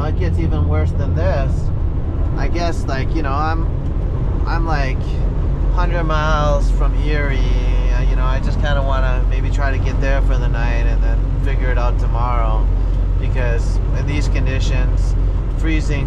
it gets even worse than this. I guess, like, you know, I'm like 100 miles from Erie. You know, I just kind of want to maybe try to get there for the night and then figure it out tomorrow, because in these conditions, freezing